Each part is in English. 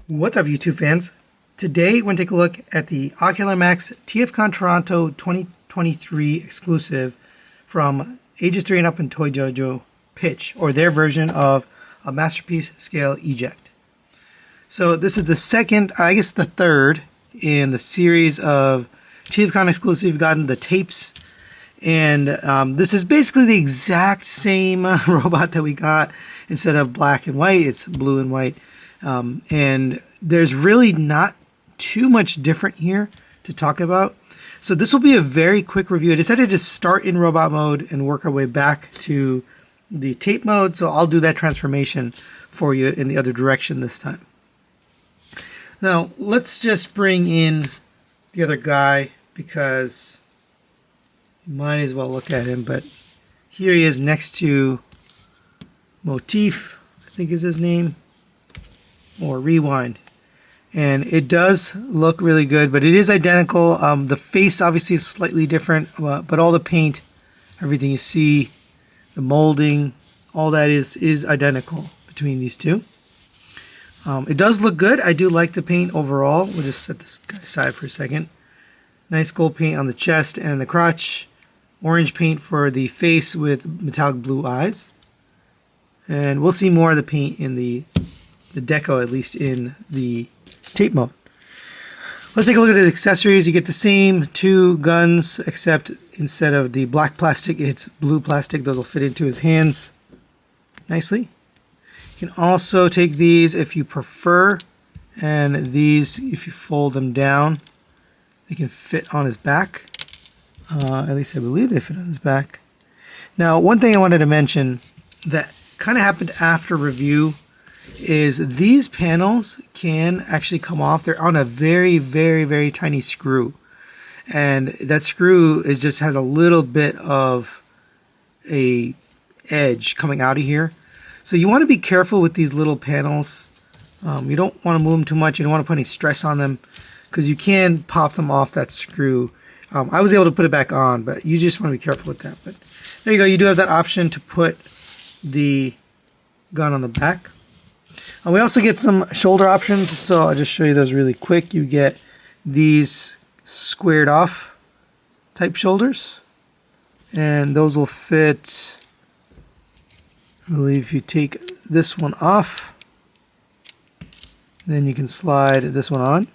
What's up, YouTube fans? Today we're going to take a look at the Ocular Max TFCon Toronto 2023 exclusive from Ages 3 and Up and Toy Dojo Pitch, or their version of a Masterpiece Scale Eject. So this is the second, I guess the third, in the series of TFCon exclusive. We've gotten the tapes, and this is basically the exact same robot that we got. Instead of black and white, it's blue and white. And there's really not too much different here to talk about. So this will be a very quick review. I decided to start in robot mode and work our way back to the tape mode. So I'll do that transformation for you in the other direction this time. Now let's just bring in the other guy, because you might as well look at him. But here he is next to Motif, I think is his name, or Rewind. And it does look really good, but it is identical. The face obviously is slightly different, but all the paint, everything you see, the molding, all that is identical between these two. It does look good. I do like the paint overall. We'll just set this guy aside for a second. Nice gold paint on the chest and the crotch. Orange paint for the face with metallic blue eyes. And we'll see more of the paint in the deco, at least in the tape mode. Let's take a look at the accessories. You get the same two guns, except instead of the black plastic, it's blue plastic. Those will fit into his hands nicely. You can also take these if you prefer, and these, if you fold them down, they can fit on his back. At least I believe they fit on his back. Now, one thing I wanted to mention that kind of happened after review is these panels can actually come off. They're on a very, very, very tiny screw. And that screw just has a little bit of a edge coming out of here. So you want to be careful with these little panels. You don't want to move them too much. You don't want to put any stress on them, because you can pop them off that screw. I was able to put it back on, but you just want to be careful with that. But there you go. You do have that option to put the gun on the back. We also get some shoulder options, so I'll just show you those really quick. You get these squared off type shoulders, and those will fit, I believe, if you take this one off, then you can slide this one on.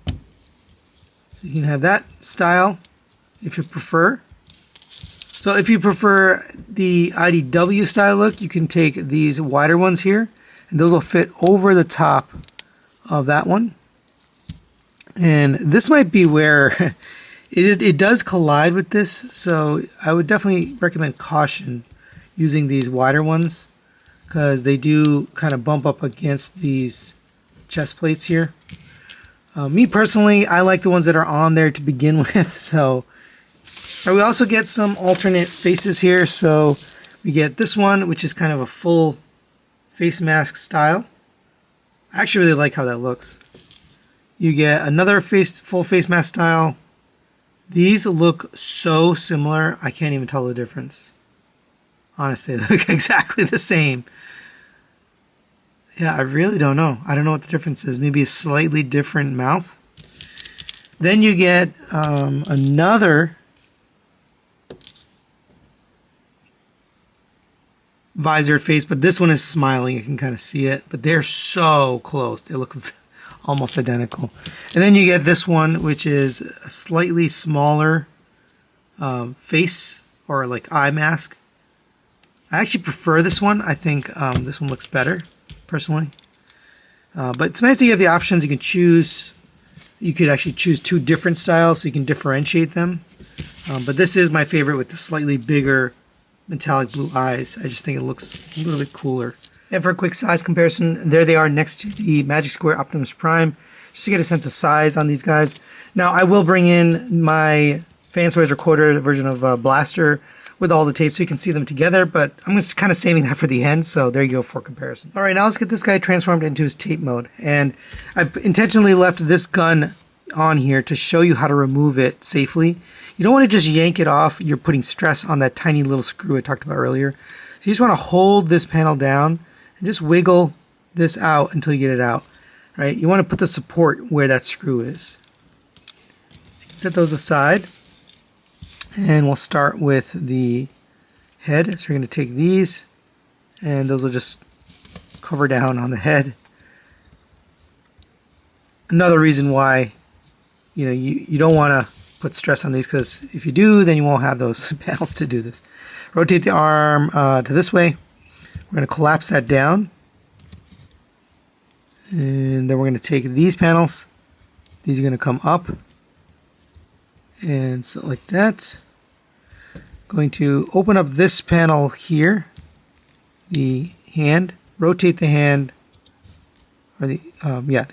So you can have that style if you prefer. So if you prefer the IDW style look, you can take these wider ones here, and those will fit over the top of that one. And this might be where it does collide with this, so I would definitely recommend caution using these wider ones, because they do kind of bump up against these chest plates here. Me personally, I like the ones that are on there to begin with. So we also get some alternate faces here. So we get this one, which is kind of a full face mask style. I actually really like how that looks. You get another full face mask style. These look so similar, I can't even tell the difference. Honestly, they look exactly the same. Yeah, I really don't know. I don't know what the difference is. Maybe a slightly different mouth. Then you get another visored face, but this one is smiling. You can kind of see it, but they're so close. They look almost identical. And then you get this one, which is a slightly smaller face, or like eye mask. I actually prefer this one. I think this one looks better, personally. But it's nice that you have the options. You can choose. You could actually choose two different styles, so you can differentiate them. But this is my favorite, with the slightly bigger metallic blue eyes. I just think it looks a little bit cooler. And for a quick size comparison, there they are next to the Magic Square Optimus Prime, just to get a sense of size on these guys. Now, I will bring in my Fansoys recorder version of Blaster with all the tapes so you can see them together, but I'm just kind of saving that for the end, so there you go for comparison. All right, now let's get this guy transformed into his tape mode. And I've intentionally left this gun on here to show you how to remove it safely. You don't want to just yank it off. You're putting stress on that tiny little screw I talked about earlier. So you just want to hold this panel down and just wiggle this out until you get it out. right? You want to put the support where that screw is. Set those aside, and we'll start with the head. So we're going to take these, and those will just cover down on the head. Another reason why you don't want to put stress on these, because if you do, then you won't have those panels to do this. Rotate the arm to this way. We're going to collapse that down, and then we're going to take these panels. These are going to come up, and so like that. Going to open up this panel here, the hand. Rotate the hand, or the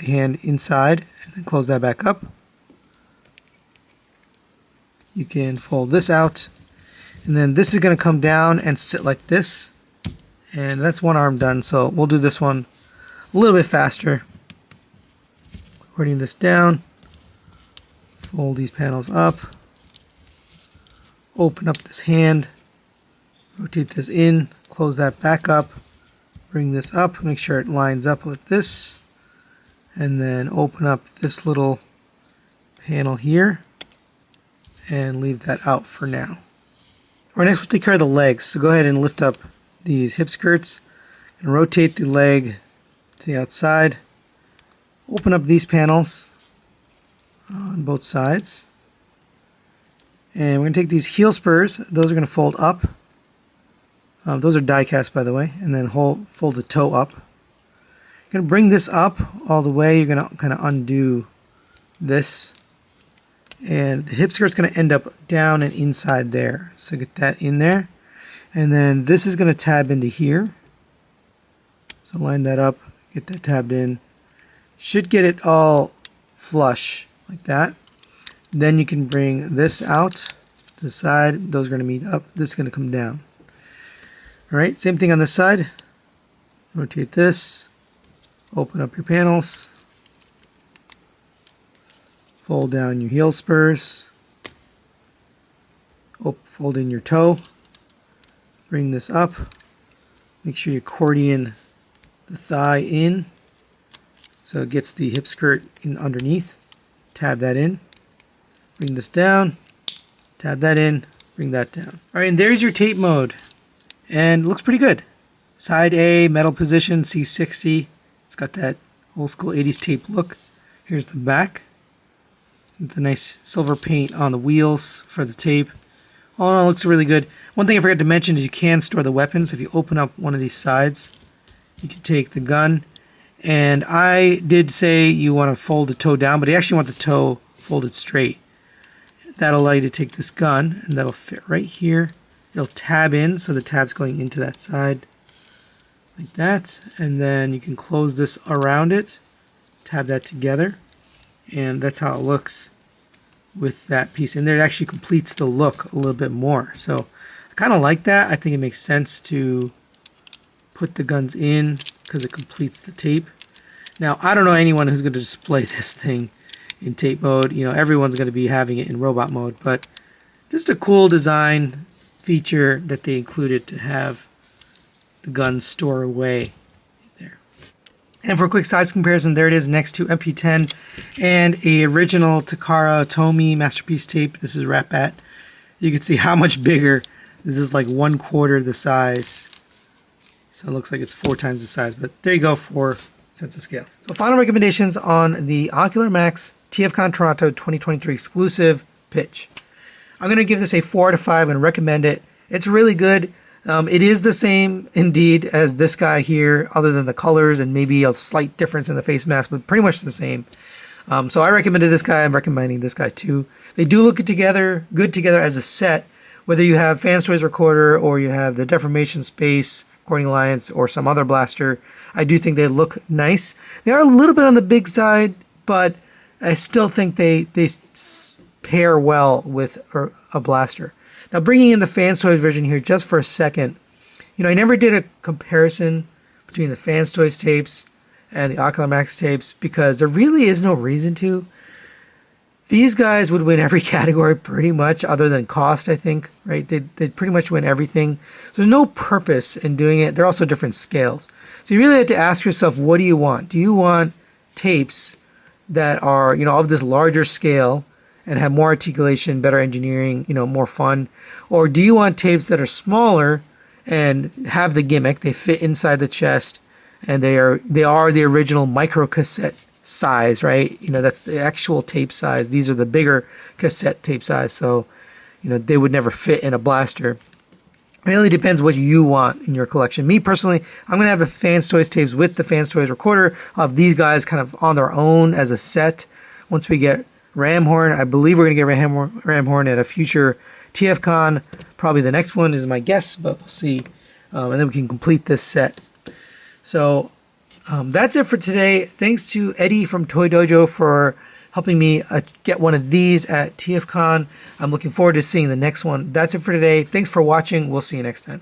hand inside, and then close that back up. You can fold this out, and then this is going to come down and sit like this, and that's one arm done. So we'll do this one a little bit faster. Putting this down, fold these panels up, open up this hand, rotate this in, close that back up, bring this up, make sure it lines up with this, and then open up this little panel here and leave that out for now. All right, next we'll take care of the legs. So go ahead and lift up these hip skirts and rotate the leg to the outside. Open up these panels on both sides. And we're going to take these heel spurs. Those are going to fold up. Those are die cast, by the way. And then fold the toe up. You're going to bring this up all the way. You're going to kind of undo this. And the hip skirt's going to end up down and inside there. So get that in there. And then this is going to tab into here. So line that up, get that tabbed in. Should get it all flush like that. Then you can bring this out to the side. Those are going to meet up. This is going to come down. Alright, same thing on this side. Rotate this. Open up your panels. Fold down your heel spurs. Fold in your toe. Bring this up. Make sure you accordion the thigh in so it gets the hip skirt in underneath. Tab that in. Bring this down. Tab that in. Bring that down. Alright, and there's your tape mode. And it looks pretty good. Side A, metal position, C60. It's got that old school 80s tape look. Here's the back. With the nice silver paint on the wheels for the tape. All in all, it looks really good. One thing I forgot to mention is you can store the weapons. If you open up one of these sides, you can take the gun. And I did say you want to fold the toe down, but I actually want the toe folded straight. That'll allow you to take this gun, and that'll fit right here. It'll tab in, so the tab's going into that side. Like that. And then you can close this around it. Tab that together. And that's how it looks with that piece in there. It actually completes the look a little bit more. So I kind of like that. I think it makes sense to put the guns in because it completes the tape. Now, I don't know anyone who's going to display this thing in tape mode. You know, everyone's going to be having it in robot mode, but just a cool design feature that they included to have the guns store away there. And for a quick size comparison, there it is next to MP10 and a original Takara Tomy Masterpiece tape. This is Rat-Bat. You can see how much bigger. This is like 1/4 the size. So it looks like it's 4 times the size, but there you go, 4 sense of scale. So final recommendations on the Ocular Max TFCon Toronto 2023 exclusive pitch. I'm going to give this a 4 out of 5 and recommend it. It's really good. It is the same indeed as this guy here, other than the colors and maybe a slight difference in the face mask, but pretty much the same. So I recommended this guy. I'm recommending this guy too. They do look good together as a set, whether you have Fans Toys Recorder or you have the Deformation Space Recording Alliance or some other blaster. I do think they look nice. They are a little bit on the big side, but I still think they pair well with a blaster. Now, bringing in the Fans Toys version here just for a second, you know, I never did a comparison between the Fans Toys tapes and the Ocular Max tapes because there really is no reason to. These guys would win every category pretty much, other than cost, I think, right? They'd pretty much win everything. So there's no purpose in doing it. They're also different scales. So you really have to ask yourself, what do you want? Do you want tapes that are, of this larger scale and have more articulation, better engineering, more fun? Or do you want tapes that are smaller and have the gimmick? They fit inside the chest, and they are the original micro cassette size, right? That's the actual tape size. These are the bigger cassette tape size, so they would never fit in a blaster. It really depends what you want in your collection. Me personally, I'm gonna have the Fans Toys tapes with the Fans Toys recorder. I'll have these guys kind of on their own as a set. Once we get Ram Horn, I believe we're gonna get Ram Horn at a future TFCon. Probably the next one is my guess, but we'll see. And then we can complete this set. So that's it for today. Thanks to Eddie from Toy Dojo for helping me get one of these at TFCon. I'm looking forward to seeing the next one. That's it for today. Thanks for watching. We'll see you next time.